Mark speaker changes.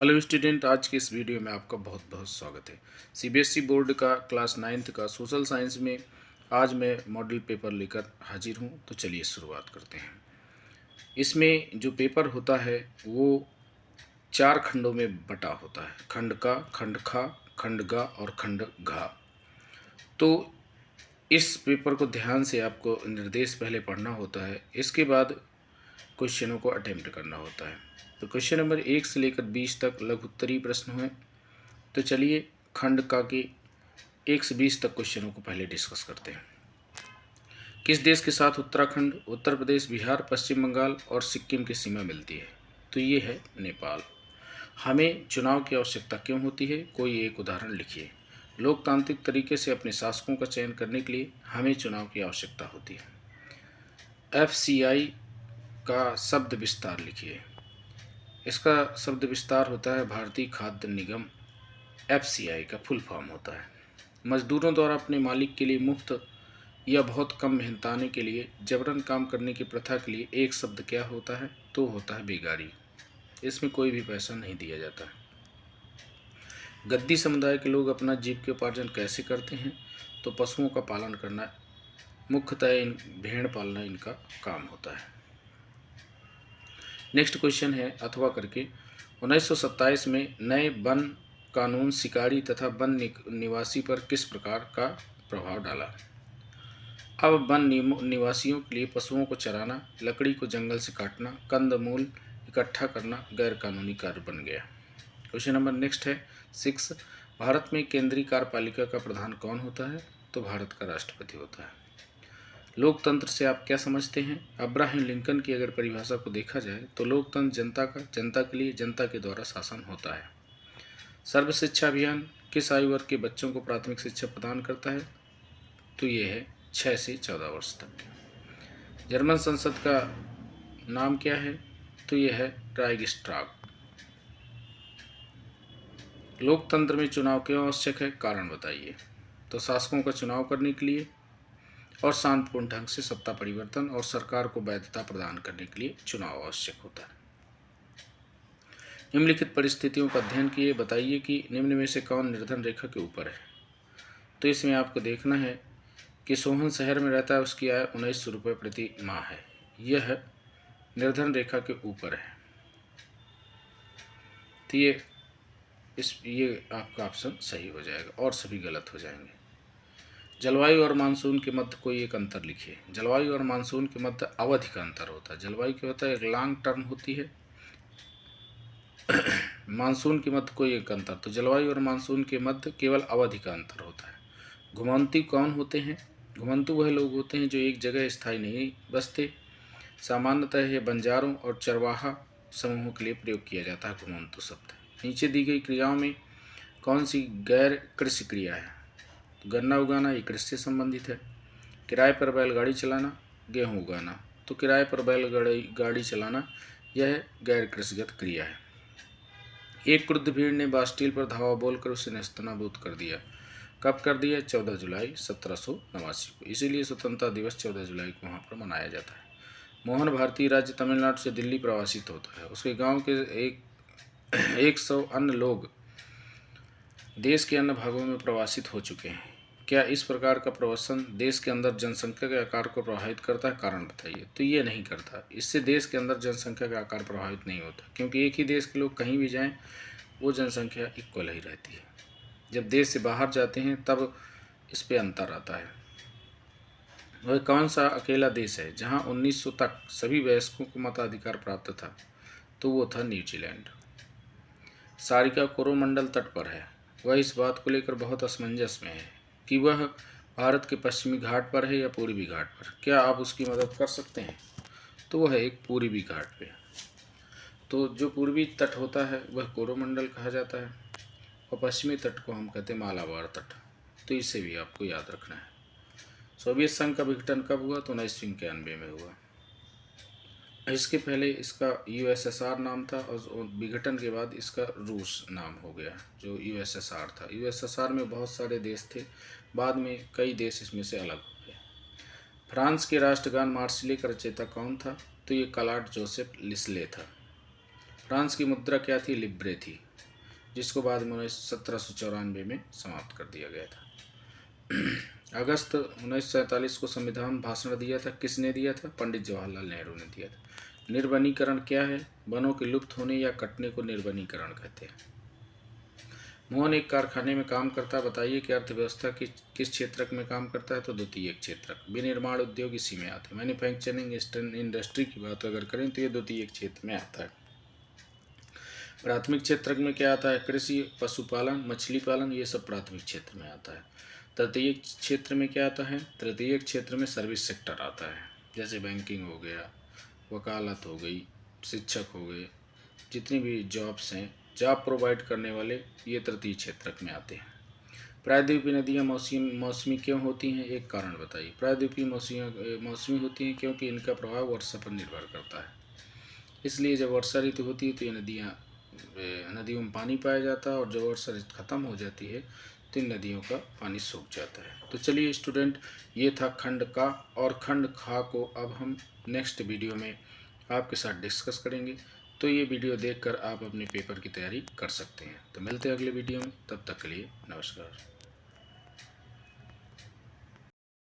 Speaker 1: Hello student, आज के इस वीडियो में आपका बहुत बहुत स्वागत है। सीबीएसई बोर्ड का क्लास 9th का सोशल साइंस में आज मैं मॉडल पेपर लेकर हाजिर हूं। तो चलिए शुरुआत करते हैं। इसमें जो पेपर होता है वो 4 खंडों में बटा होता है। खंड का, खंड खा, खंड गा और खंड घा। तो इस पेपर को ध्यान से आपको निर्देश पहले पढ़ना होता है, इसके बाद क्वेश्चनों को अटेम्प्ट करना होता है। तो क्वेश्चन नंबर 1 से लेकर 20 तक लघु उत्तरीय प्रश्न हैं। तो चलिए खंड का के 1 से 20 तक क्वेश्चनों को पहले डिस्कस करते हैं। किस देश के साथ उत्तराखंड, उत्तर प्रदेश, बिहार, पश्चिम बंगाल और सिक्किम की सीमा मिलती है? तो ये है नेपाल। हमें चुनाव की आवश्यकता क्यों होती है? कोई एक उदाहरण लिखिए। लोकतांत्रिक तरीके से अपने शासकों का चयन करने के लिए हमें चुनाव की आवश्यकता होती है। एफसीआई का शब्द विस्तार लिखिए। इसका शब्द विस्तार होता है भारतीय खाद्य निगम। एफसीआई का फुल फॉर्म होता है। मजदूरों द्वारा अपने मालिक के लिए मुफ्त या बहुत कम मेहनताने के लिए जबरन काम करने की प्रथा के लिए एक शब्द क्या होता है? तो होता है बेगारी। इसमें कोई भी पैसा नहीं दिया जाता। गद्दी समुदाय के लोग अपना जीविकोपार्जन कैसे करते हैं? तो पशुओं का पालन करना, मुख्यतः भेड़ पालना इनका काम होता है। नेक्स्ट क्वेश्चन है अथवा करके 1927 में नए वन कानून शिकारी तथा वन निवासी पर किस प्रकार का प्रभाव डाला? अब वन निवासियों के लिए पशुओं को चराना, लकड़ी को जंगल से काटना, कंदमूल इकट्ठा करना गैर कानूनी कार्य बन गया। क्वेश्चन नंबर नेक्स्ट है 6। भारत में केंद्रीय कार्यपालिका का प्रधान कौन होता है? तो भारत का राष्ट्रपति होता है। लोकतंत्र से आप क्या समझते हैं? अब्राहम लिंकन की अगर परिभाषा को देखा जाए तो लोकतंत्र जनता का, जनता के लिए, जनता के द्वारा शासन होता है। सर्व शिक्षा अभियान किस आयु वर्ग के बच्चों को प्राथमिक शिक्षा प्रदान करता है? तो ये है 6 से 14 वर्ष तक। जर्मन संसद का नाम क्या है? तो ये है राइक्सटाग। लोकतंत्र में चुनाव क्यों आवश्यक है? कारण बताइए। तो शासकों का चुनाव करने के लिए और शांतिपूर्ण ढंग से सत्ता परिवर्तन और सरकार को वैधता प्रदान करने के लिए चुनाव आवश्यक होता है। निम्नलिखित परिस्थितियों का अध्ययन किए, बताइए कि निम्न में से कौन निर्धन रेखा के ऊपर है? तो इसमें आपको देखना है कि सोहन शहर में रहता है, उसकी आय 1900 रुपये प्रति माह है। यह निर्धन रेखा के ऊपर है। तो ये आपका ऑप्शन सही हो जाएगा और सभी गलत हो जाएंगे। जलवायु और मानसून के मध्य कोई एक अंतर लिखिए। जलवायु और मानसून के मध्य अवधि का अंतर होता है। जलवायु क्या होता है? एक लॉन्ग टर्म होती है। मानसून के मध्य कोई एक अंतर, तो जलवायु और मानसून के मध्य केवल अवधि का अंतर होता है। घुमंतू कौन होते हैं? घुमंतू वह लोग होते हैं जो एक जगह स्थायी नहीं बसते। सामान्यतः यह बंजारों और चरवाहा समूहों के लिए प्रयोग किया जाता है घुमंतू शब्द। नीचे दी गई क्रियाओं में कौन सी गैर कृषि क्रिया है? गन्ना उगाना ये कृषि से संबंधित है। किराए पर बैलगाड़ी चलाना, गेहूँ उगाना। तो किराए पर बैलगाड़ी चलाना यह गैर कृषिगत क्रिया है। एक क्रुद्ध भीड़ ने बास्टील पर धावा बोलकर उसे नेस्तनाबूद कर दिया। कब कर दिया? 14 जुलाई 1789 को। इसीलिए स्वतंत्रता दिवस 14 जुलाई को वहाँ पर मनाया जाता है। मोहन भारतीय राज्य तमिलनाडु से दिल्ली प्रवासित होता है। उसके गांव के 100 अन्य लोग देश के अन्य भागों में प्रवासित हो चुके हैं। क्या इस प्रकार का प्रवासन देश के अंदर जनसंख्या के आकार को प्रभावित करता है? कारण बताइए। तो ये नहीं करता। इससे देश के अंदर जनसंख्या का आकार प्रभावित नहीं होता, क्योंकि एक ही देश के लोग कहीं भी जाएं वो जनसंख्या इक्वल ही रहती है। जब देश से बाहर जाते हैं तब इस पे अंतर आता है। वह कौन सा अकेला देश है जहां 1900 तक सभी वयस्कों को मताधिकार प्राप्त था? तो वो था न्यूजीलैंड। सारिका कोरोमंडल तट पर है। वह इस बात को लेकर बहुत असमंजस में है कि वह भारत के पश्चिमी घाट पर है या पूर्वी घाट पर। क्या आप उसकी मदद कर सकते हैं? तो वह एक पूर्वी घाट पे है। तो जो पूर्वी तट होता है वह कोरोमंडल कहा जाता है और पश्चिमी तट को हम कहते हैं मालाबार तट। तो इसे भी आपको याद रखना है। सोवियत संघ का विघटन कब हुआ? तो 1991 में हुआ। इसके पहले इसका यूएसएसआर नाम था और विघटन के बाद इसका रूस नाम हो गया, जो यूएसएसआर था। यूएसएसआर में बहुत सारे देश थे, बाद में कई देश इसमें से अलग हो गए। फ्रांस के राष्ट्रगान मार्सिले का रचयिता कौन था? तो ये क्लॉड जोसेफ लिस्ले था। फ्रांस की मुद्रा क्या थी? लिब्रे थी। जिसको बाद में 1794 में समाप्त कर दिया गया था। अगस्त 1947 को संविधान भाषण दिया था, किसने दिया था? पंडित जवाहरलाल नेहरू ने दिया था। निर्वनीकरण क्या है? वनों के लुप्त होने या कटने को निर्वनीकरण कहते हैं। मोहन एक कारखाने में काम करता है, बताइए कि अर्थव्यवस्था की किस क्षेत्रक में काम करता है? तो द्वितीयक क्षेत्रक। विनिर्माण उद्योग इसी में आते हैं। मैन्युफैक्चरिंग इंडस्ट्री की बात अगर करें तो ये द्वितीयक क्षेत्र में आता है। प्राथमिक क्षेत्र में क्या आता है? कृषि, पशुपालन, मछली पालन, ये सब प्राथमिक क्षेत्र में आता है। तृतीयक क्षेत्र में क्या आता है? तृतीयक क्षेत्र में सर्विस सेक्टर आता है, जैसे बैंकिंग हो गया, वकालत हो गई, शिक्षक हो गए, जितनी भी जॉब्स हैं, जॉब प्रोवाइड करने वाले, ये तृतीय क्षेत्रक में आते हैं। प्रायद्वीपीय नदियाँ मौसमी क्यों होती हैं? एक कारण बताइए। प्रायद्वीपीय मौसमी होती हैं क्योंकि इनका प्रभाव वर्षा पर निर्भर करता है, इसलिए जब वर्षा ऋतु होती है तो ये नदियों में पानी पाया जाता है, और जब वर्षा ऋतु खत्म हो जाती है तो इन नदियों का पानी सूख जाता है। तो चलिए स्टूडेंट, ये था खंड का, और खंड खा को अब हम नेक्स्ट वीडियो में आपके साथ डिस्कस करेंगे। तो ये वीडियो देखकर आप अपने पेपर की तैयारी कर सकते हैं। तो मिलते हैं अगले वीडियो में, तब तक के लिए नमस्कार।